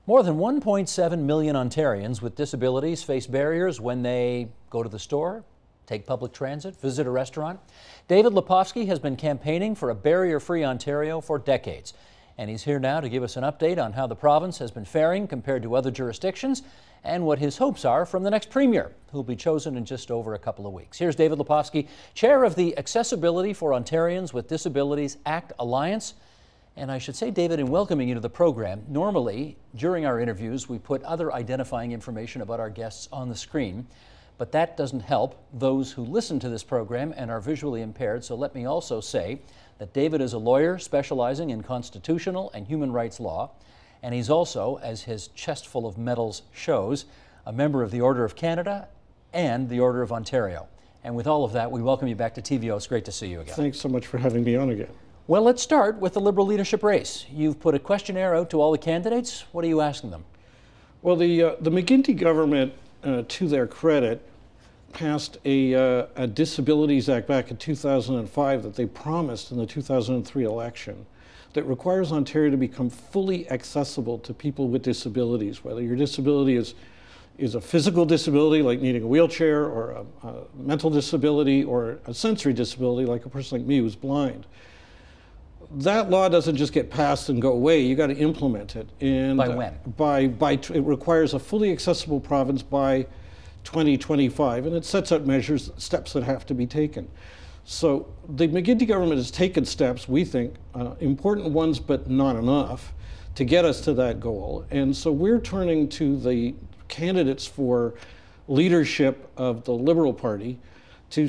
More than 1.7 million Ontarians with disabilities face barriers when they go to the store, take public transit, visit a restaurant. David Lepofsky has been campaigning for a barrier-free Ontario for decades. And he's here now to give us an update on how the province has been faring compared to other jurisdictions and what his hopes are from the next premier, who will be chosen in just over a couple of weeks. Here's David Lepofsky, chair of the Accessibility for Ontarians with Disabilities Act Alliance. And I should say, David, in welcoming you to the program, normally during our interviews we put other identifying information about our guests on the screen, but that doesn't help those who listen to this program and are visually impaired. So let me also say that David is a lawyer specializing in constitutional and human rights law, and he's also, as his chest full of medals shows, a member of the Order of Canada and the Order of Ontario. And with all of that, we welcome you back to TVO. It's great to see you again. Thanks so much for having me on again. Well, let's start with the Liberal leadership race. You've put a questionnaire out to all the candidates. What are you asking them? Well, the McGuinty government, to their credit, passed a Disabilities Act back in 2005 that they promised in the 2003 election that requires Ontario to become fully accessible to people with disabilities, whether your disability is a physical disability like needing a wheelchair, or a mental disability, or a sensory disability like a person like me who's blind. That law doesn't just get passed and go away. You got to implement it. And by when? It requires a fully accessible province by 2025, and it sets out measures, steps that have to be taken. So the McGuinty government has taken steps, we think, important ones, but not enough, to get us to that goal. And so we're turning to the candidates for leadership of the Liberal Party to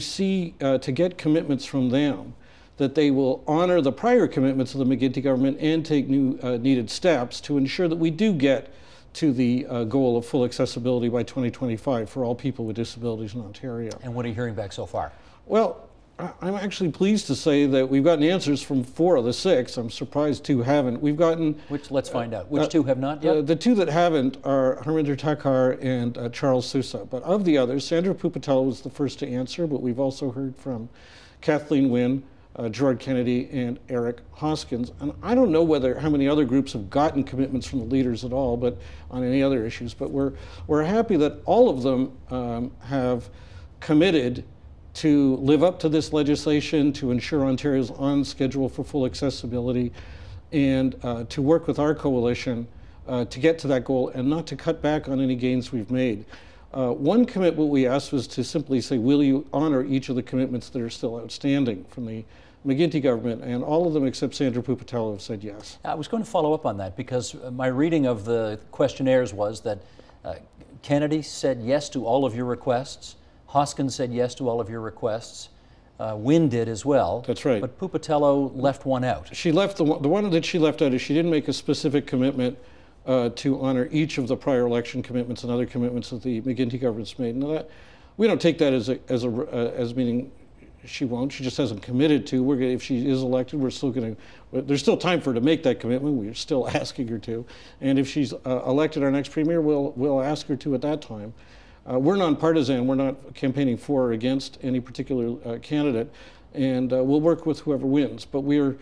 get commitments from them that they will honor the prior commitments of the McGuinty government and take new needed steps to ensure that we do get to the goal of full accessibility by 2025 for all people with disabilities in Ontario. And what are you hearing back so far? Well, I'm actually pleased to say that we've gotten answers from 4 of the 6. I'm surprised 2 haven't. We've gotten... Let's find out. Which 2 have not yet? The 2 that haven't are Harminder Thakkar and Charles Sousa. But of the others, Sandra Pupatello was the first to answer, but we've also heard from Kathleen Wynne, Gerard Kennedy, and Eric Hoskins. And I don't know how many other groups have gotten commitments from the leaders at all, but on any other issues. But we're happy that all of them have committed to live up to this legislation, to ensure Ontario's on schedule for full accessibility, and to work with our coalition to get to that goal and not to cut back on any gains we've made. One commitment we asked was to simply say, will you honor each of the commitments that are still outstanding from the McGuinty government? And all of them except Sandra Pupatello have said yes. I was going to follow up on that because my reading of the questionnaires was that Kennedy said yes to all of your requests, Hoskins said yes to all of your requests, Wynne did as well. That's right. But Pupatello left one out. She left the one that she left out is she didn't make a specific commitment to honor each of the prior election commitments and other commitments that the McGuinty government's made. Now we don't take that as meaning she won't. She just hasn't committed to. If she is elected, we're still going to. There's still time for her to make that commitment. We're still asking her to. And if she's elected our next premier, we'll ask her to at that time. We're nonpartisan. We're not campaigning for or against any particular candidate, and we'll work with whoever wins. But we're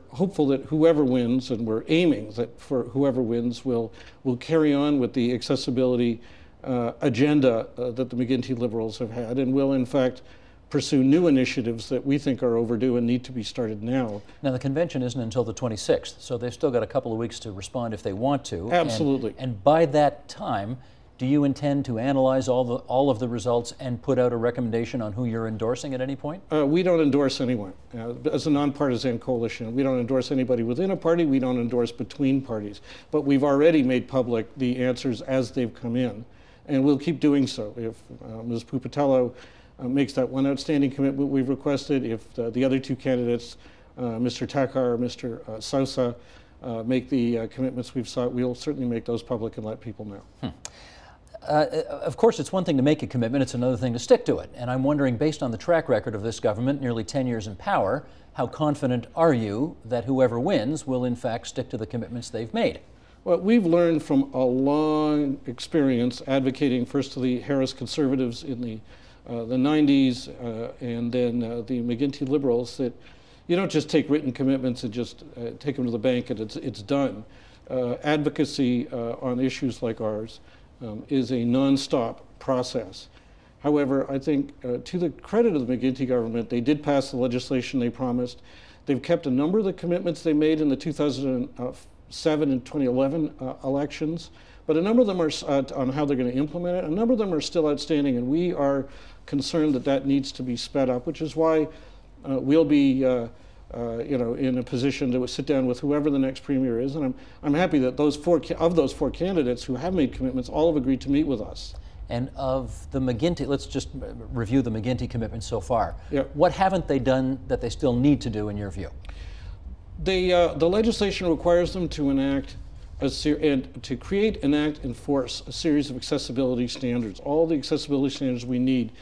hopeful that whoever wins, and we're aiming that for whoever wins will carry on with the accessibility agenda that the McGuinty Liberals have had, and will in fact pursue new initiatives that we think are overdue and need to be started now. Now the convention isn't until the 26th, so they've still got a couple of weeks to respond if they want to. Absolutely. And by that time, do you intend to analyze all of the results and put out a recommendation on who you're endorsing at any point? We don't endorse anyone. As a nonpartisan coalition, we don't endorse anybody within a party. We don't endorse between parties. But we've already made public the answers as they've come in, and we'll keep doing so. If Ms. Pupatello makes that one outstanding commitment we've requested, if the other 2 candidates, Mr. Thakkar or Mr. Sousa, make the commitments we've sought, we'll certainly make those public and let people know. Of course, it's one thing to make a commitment, it's another thing to stick to it. And I'm wondering, based on the track record of this government, nearly 10 years in power, how confident are you that whoever wins will in fact stick to the commitments they've made? Well, we've learned from a long experience advocating first to the Harris Conservatives in the 90s and then the McGuinty Liberals that you don't just take written commitments and just take them to the bank and it's done. advocacy on issues like ours is a nonstop process. However, I think to the credit of the McGuinty government, they did pass the legislation they promised. They've kept a number of the commitments they made in the 2007 and 2011 elections, but a number of them are on how they're going to implement it. A number of them are still outstanding, and we are concerned that that needs to be sped up, which is why we'll be in a position to sit down with whoever the next premier is. And I'm happy that those four candidates who have made commitments all have agreed to meet with us. And of the McGuinty, let's just review the McGuinty commitments so far. Yeah. What haven't they done that they still need to do in your view? The legislation requires them to enact to create, enact, enforce a series of accessibility standards, all the accessibility standards we need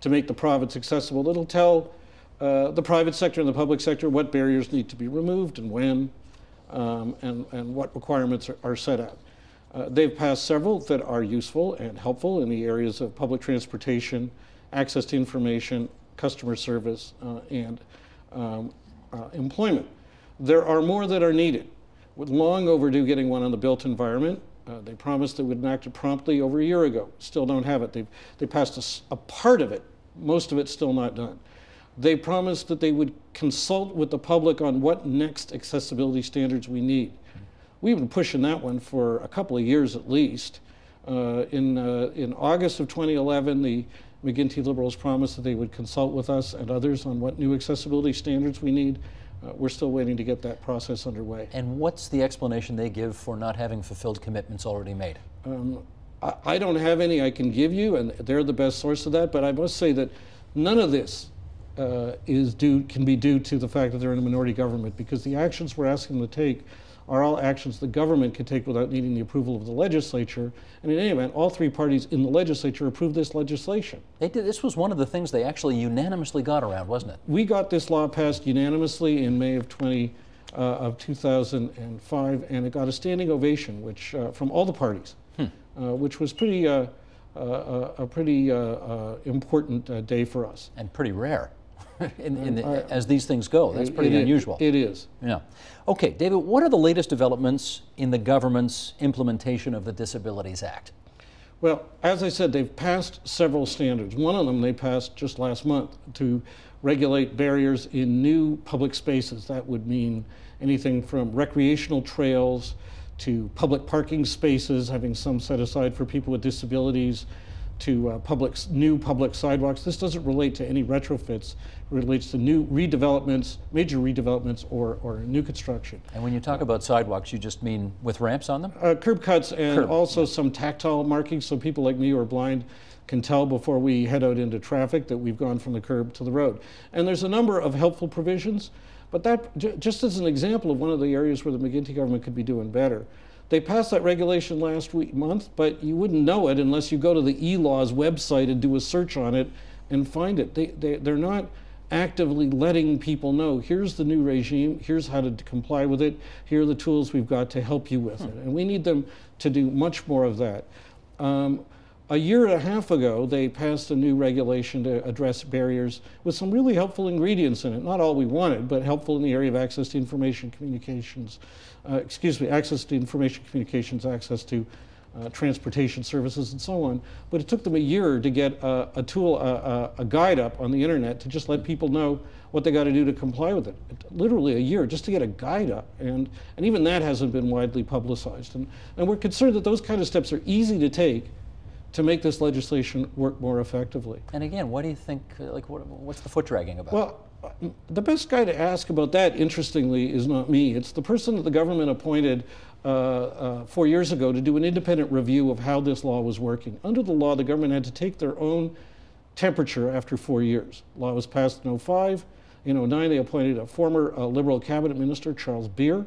to make the province accessible. It'll tell the private sector and the public sector what barriers need to be removed and when, and what requirements are set out. They've passed several that are useful and helpful in the areas of public transportation, access to information, customer service, and employment. There are more that are needed. We're long overdue getting one on the built environment. They promised they would enact it promptly over a year ago. Still don't have it. They passed a part of it. Most of it's still not done. They promised that they would consult with the public on what next accessibility standards we need. We've been pushing that one for a couple of years at least. In August of 2011, the McGuinty Liberals promised that they would consult with us and others on what new accessibility standards we need. We're still waiting to get that process underway. And what's the explanation they give for not having fulfilled commitments already made? I don't have any I can give you, and they're the best source of that, but I must say that none of this can be due to the fact that they're in a minority government, because the actions we're asking them to take are all actions the government can take without needing the approval of the legislature. And in any event, all three parties in the legislature approved this legislation. They did. This was one of the things they actually unanimously got around, wasn't it? We got this law passed unanimously in May of 2005, and it got a standing ovation, which from all the parties, which was pretty a pretty important day for us. And pretty rare. As these things go. That's pretty unusual. It is. Yeah. Okay, David, what are the latest developments in the government's implementation of the Disabilities Act? Well, as I said, they've passed several standards. One of them they passed just last month to regulate barriers in new public spaces. That would mean anything from recreational trails to public parking spaces, having some set aside for people with disabilities, to new public sidewalks. This doesn't relate to any retrofits. It relates to new redevelopments, major redevelopments, or new construction. And when you talk about sidewalks, you just mean with ramps on them? Curb cuts and also some tactile markings, so people like me who are blind can tell before we head out into traffic that we've gone from the curb to the road. And there's a number of helpful provisions, but that just as an example of one of the areas where the McGuinty government could be doing better. They passed that regulation last month, but you wouldn't know it unless you go to the e-laws website and do a search on it and find it. They're not actively letting people know, here's the new regime, here's how to comply with it, here are the tools we've got to help you with it. And we need them to do much more of that. A year and a half ago, they passed a new regulation to address barriers with some really helpful ingredients in it. Not all we wanted, but helpful in the area of access to information communications. Access to information communications, access to transportation services, and so on. But it took them a year to get a tool, a guide up on the internet to just let people know what they got to do to comply with it. Literally a year just to get a guide up, and even that hasn't been widely publicized. And we're concerned that those kind of steps are easy to take to make this legislation work more effectively. And again, what do you think, what's the foot dragging about? Well, the best guy to ask about that, interestingly, is not me. It's the person that the government appointed 4 years ago to do an independent review of how this law was working. Under the law, the government had to take their own temperature after 4 years. Law was passed in 2005. In 2009, they appointed a former Liberal cabinet minister, Charles Beer,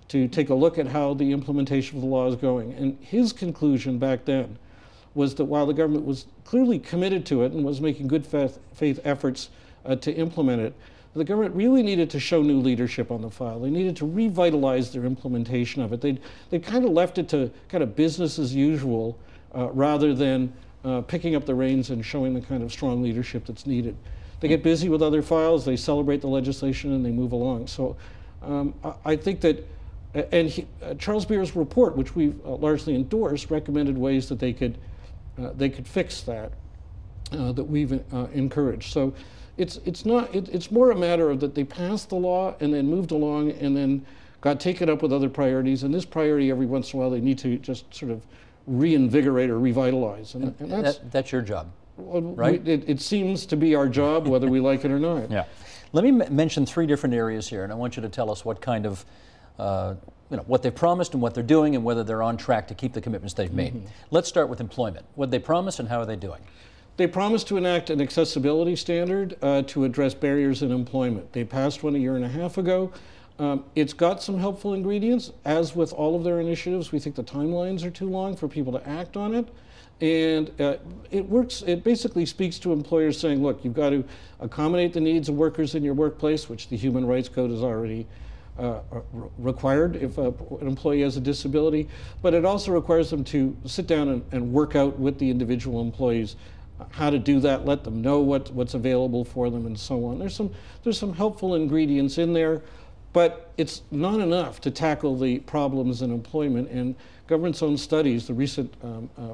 to take a look at how the implementation of the law is going. And his conclusion back then was that while the government was clearly committed to it and was making good faith efforts to implement it, the government really needed to show new leadership on the file. They needed to revitalize their implementation of it. They kind of left it to kind of business as usual rather than picking up the reins and showing the kind of strong leadership that's needed. They get busy with other files, they celebrate the legislation, and they move along. So I think that Charles Beer's report, which we've largely endorsed, recommended ways that they could fix that, that we've encouraged. So it's more a matter of that they passed the law and then moved along and then got taken up with other priorities. And this priority, every once in a while, they need to just sort of reinvigorate or revitalize. And that's your job, well, right? It seems to be our job, whether we like it or not. Yeah. Let me mention 3 different areas here, and I want you to tell us what kind of, what they've promised and what they're doing and whether they're on track to keep the commitments they've made. Let's start with employment. What did they promise and how are they doing? They promised to enact an accessibility standard to address barriers in employment. They passed one a year and a half ago. It's got some helpful ingredients. As with all of their initiatives, we think the timelines are too long for people to act on it. And it basically speaks to employers saying, look, you've got to accommodate the needs of workers in your workplace, which the Human Rights Code is already required if an employee has a disability. But it also requires them to sit down and work out with the individual employees how to do that, let them know what's available for them, and so on. There's some helpful ingredients in there, but it's not enough to tackle the problems in employment. And government's own studies, the recent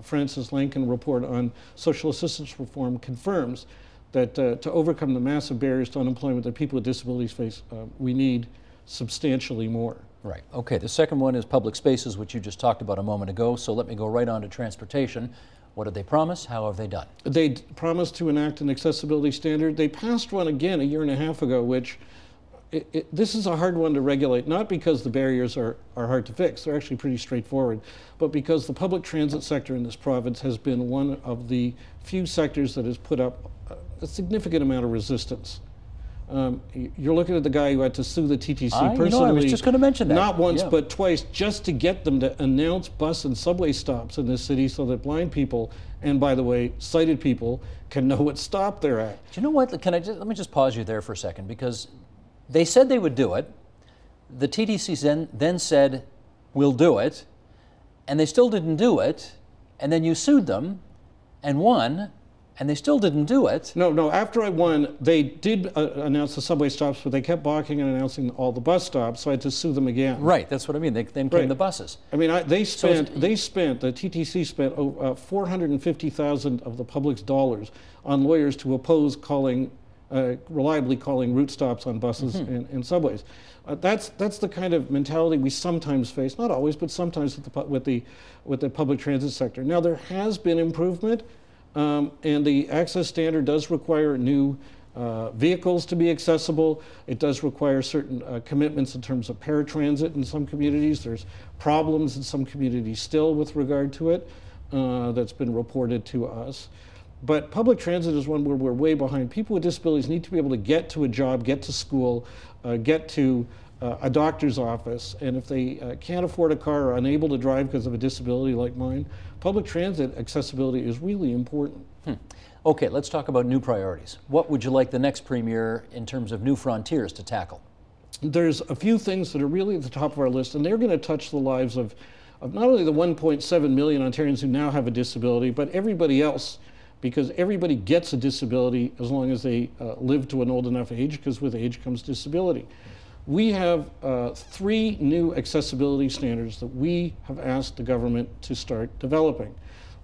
Francis Lankin report on social assistance reform confirms that to overcome the massive barriers to unemployment that people with disabilities face, we need substantially more. Right. Okay. The second one is public spaces, which you just talked about a moment ago. So let me go right on to transportation. What did they promise? How have they done? They promised to enact an accessibility standard. They passed one again a year and a half ago, which this is a hard one to regulate, not because the barriers are hard to fix. They're actually pretty straightforward, but because the public transit sector in this province has been one of the few sectors that has put up a significant amount of resistance. You're looking at the guy who had to sue the TTC personally. I was just going to mention that. Not once, but twice, just to get them to announce bus and subway stops in this city so that blind people, and by the way, sighted people, can know what stop they're at. Do you know what? Let me just pause you there for a second, because they said they would do it. The TTC then said, we'll do it, and they still didn't do it, and then you sued them and won, and they still didn't do it. No, after I won, they did announce the subway stops, but they kept balking and announcing all the bus stops, so I had to sue them again. Right, that's what I mean. Then came the buses. I mean, the TTC spent $450,000 of the public's dollars on lawyers to oppose reliably calling route stops on buses and subways. That's the kind of mentality we sometimes face, not always, but sometimes with the public transit sector. Now, there has been improvement. And the access standard does require new vehicles to be accessible. It does require certain commitments in terms of paratransit in some communities. There's problems in some communities still with regard to it that's been reported to us. But public transit is one where we're way behind. People with disabilities need to be able to get to a job, get to school, get to a doctor's office, and if they can't afford a car or unable to drive because of a disability like mine, public transit accessibility is really important. Okay, let's talk about new priorities. What would you like the next premier in terms of new frontiers to tackle? There's a few things that are really at the top of our list, and they're going to touch the lives of not only the 1.7 million Ontarians who now have a disability, but everybody else, because everybody gets a disability as long as they live to an old enough age, because with age comes disability. We have 3 new accessibility standards that we have asked the government to start developing.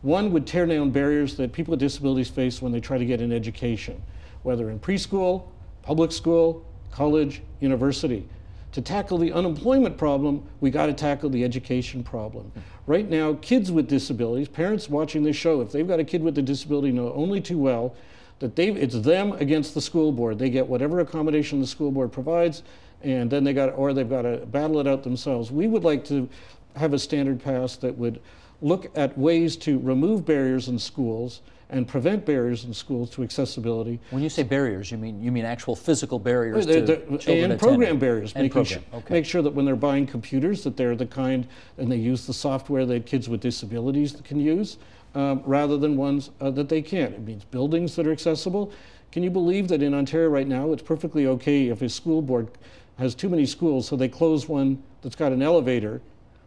One would tear down barriers that people with disabilities face when they try to get an education, whether in preschool, public school, college, university. To tackle the unemployment problem, we got to tackle the education problem. Right now, kids with disabilities, parents watching this show, if they've got a kid with a disability, know only too well that it's them against the school board. They get whatever accommodation the school board provides, and then they've got to battle it out themselves. We would like to have a standard passed that would look at ways to remove barriers in schools and prevent barriers in schools to accessibility. When you say barriers, you mean actual physical barriers to children and program barriers. Make sure that when they're buying computers that they're the kind, and they use the software that kids with disabilities can use, rather than ones that they can't. It means buildings that are accessible. Can you believe that in Ontario right now it's perfectly okay if a school board has too many schools, so they close one that's got an elevator,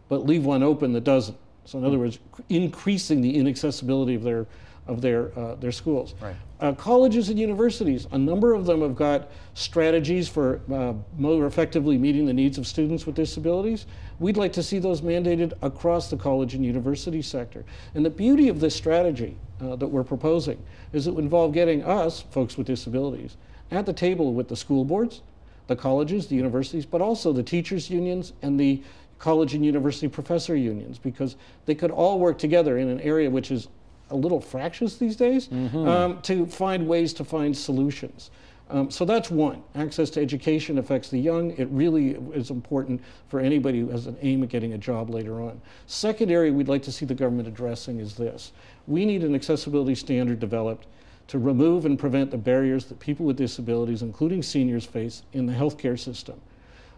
but leave one open that doesn't? So in other words, increasing the inaccessibility of their schools. Right. Colleges and universities, a number of them have got strategies for more effectively meeting the needs of students with disabilities. We'd like to see those mandated across the college and university sector. And the beauty of this strategy that we're proposing is it would involve getting us, folks with disabilities, at the table with the school boards, the colleges, the universities, but also the teachers' unions and the college and university professor unions, because they could all work together in an area which is a little fractious these days, to find ways to find solutions. So that's one. Access to education affects the young. It really is important for anybody who has an aim at getting a job later on. Second area we'd like to see the government addressing is this. We need an accessibility standard developed to remove and prevent the barriers that people with disabilities, including seniors, face in the healthcare system.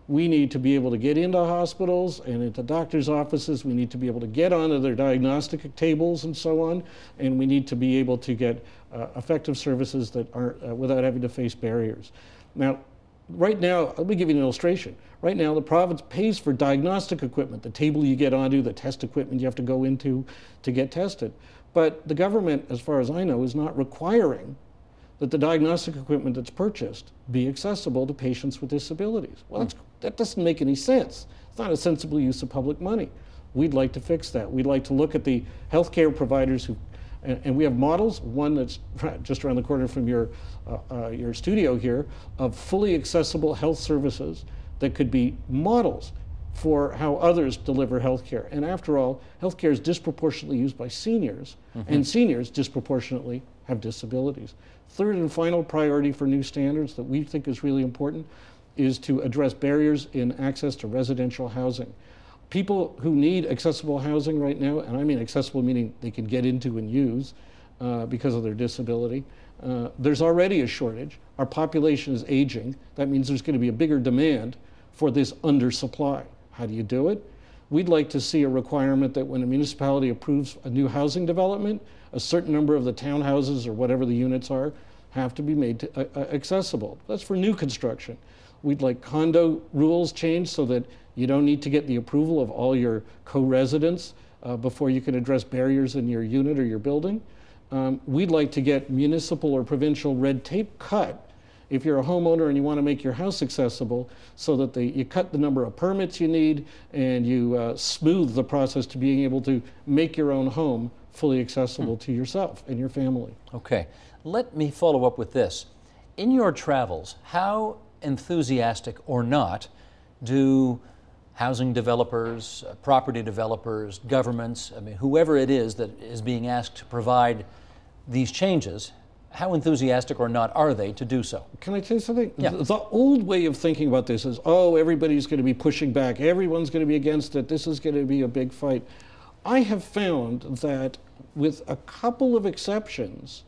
We need to be able to get into hospitals and into doctors' offices. We need to be able to get onto their diagnostic tables and so on. And we need to be able to get effective services that aren't without having to face barriers. Now, right now, let me give you an illustration. Right now, the province pays for diagnostic equipment, the table you get onto, the test equipment you have to go into to get tested. But the government, as far as I know, is not requiring that the diagnostic equipment that's purchased be accessible to patients with disabilities. Well, that doesn't make any sense. It's not a sensible use of public money. We'd like to fix that. We'd like to look at the healthcare providers who, and we have models, one that's just around the corner from your studio here, of fully accessible health services that could be models for how others deliver healthcare. And after all, healthcare is disproportionately used by seniors, and seniors disproportionately have disabilities. Third and final priority for new standards that we think is really important is to address barriers in access to residential housing. People who need accessible housing right now, and I mean accessible meaning they can get into and use because of their disability, there's already a shortage. Our population is aging. That means there's going to be a bigger demand for this undersupply. How do you do it? We'd like to see a requirement that when a municipality approves a new housing development, a certain number of the townhouses or whatever the units are have to be made accessible. That's for new construction. We'd like condo rules changed so that you don't need to get the approval of all your co-residents before you can address barriers in your unit or your building. We'd like to get municipal or provincial red tape cut if you're a homeowner and you want to make your house accessible, so that you cut the number of permits you need and you smooth the process to being able to make your own home fully accessible to yourself and your family. Okay, let me follow up with this. In your travels, how enthusiastic or not do housing developers, property developers, governments, I mean, whoever it is that is being asked to provide these changes, how enthusiastic or not are they to do so? Can I tell you something? Yeah. The old way of thinking about this is, oh, everybody's going to be pushing back, everyone's going to be against it, this is going to be a big fight. I have found that with a couple of exceptions,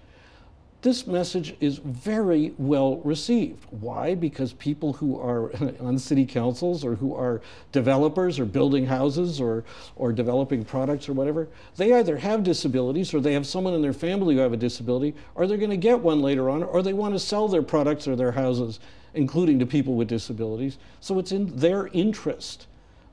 this message is very well received. Why? Because people who are on city councils or who are developers or building houses or developing products or whatever, they either have disabilities or they have someone in their family who have a disability, or they're going to get one later on, or they want to sell their products or their houses, including to people with disabilities. So it's in their interest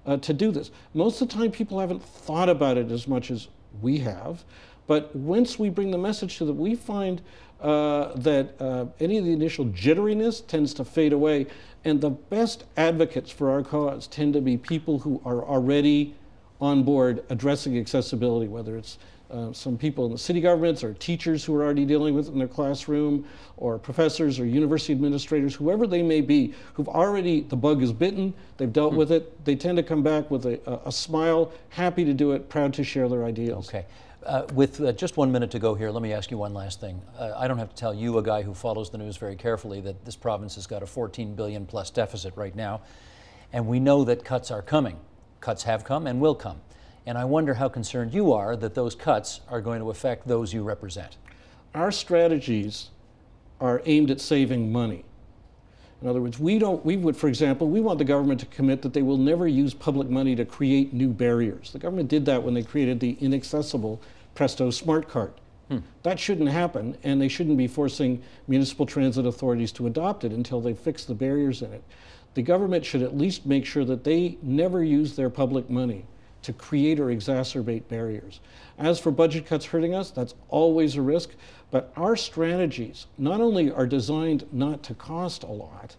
to do this. Most of the time people haven't thought about it as much as we have, but once we bring the message to them, we find that any of the initial jitteriness tends to fade away, and the best advocates for our cause tend to be people who are already on board addressing accessibility, whether it's some people in the city governments or teachers who are already dealing with it in their classroom, or professors or university administrators, whoever they may be, who've already, the bug is bitten, they've dealt with it, they tend to come back with a smile, happy to do it, proud to share their ideas. Okay. With just 1 minute to go here, let me ask you one last thing. I don't have to tell you, a guy who follows the news very carefully, that this province has got a $14 billion plus deficit right now, and we know that cuts are coming. Cuts have come and will come. And I wonder how concerned you are that those cuts are going to affect those you represent. Our strategies are aimed at saving money. In other words, for example, we want the government to commit that they will never use public money to create new barriers. The government did that when they created the inaccessible Presto Smart Card. That shouldn't happen, and they shouldn't be forcing municipal transit authorities to adopt it until they fix the barriers in it. The government should at least make sure that they never use their public money to create or exacerbate barriers. As for budget cuts hurting us, that's always a risk, but our strategies not only are designed not to cost a lot,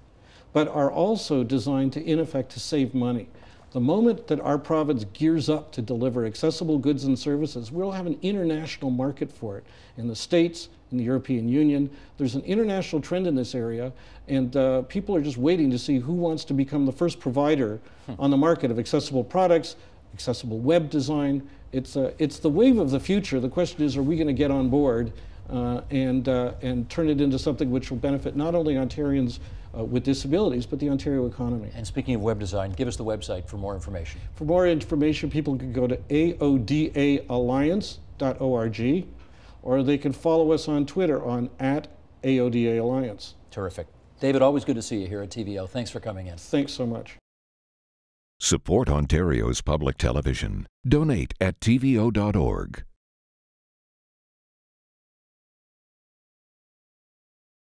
but are also designed to, in effect, to save money. The moment that our province gears up to deliver accessible goods and services, we'll have an international market for it. In the States, in the European Union, there's an international trend in this area, and people are just waiting to see who wants to become the first provider on the market of accessible products, accessible web design. It's the wave of the future. The question is, are we going to get on board and turn it into something which will benefit not only Ontarians with disabilities, but the Ontario economy. And speaking of web design, give us the website for more information. For more information, people can go to aodaalliance.org, or they can follow us on Twitter on @AODAalliance. Terrific. David, always good to see you here at TVO. Thanks for coming in. Thanks so much. Support Ontario's public television. Donate at tvo.org.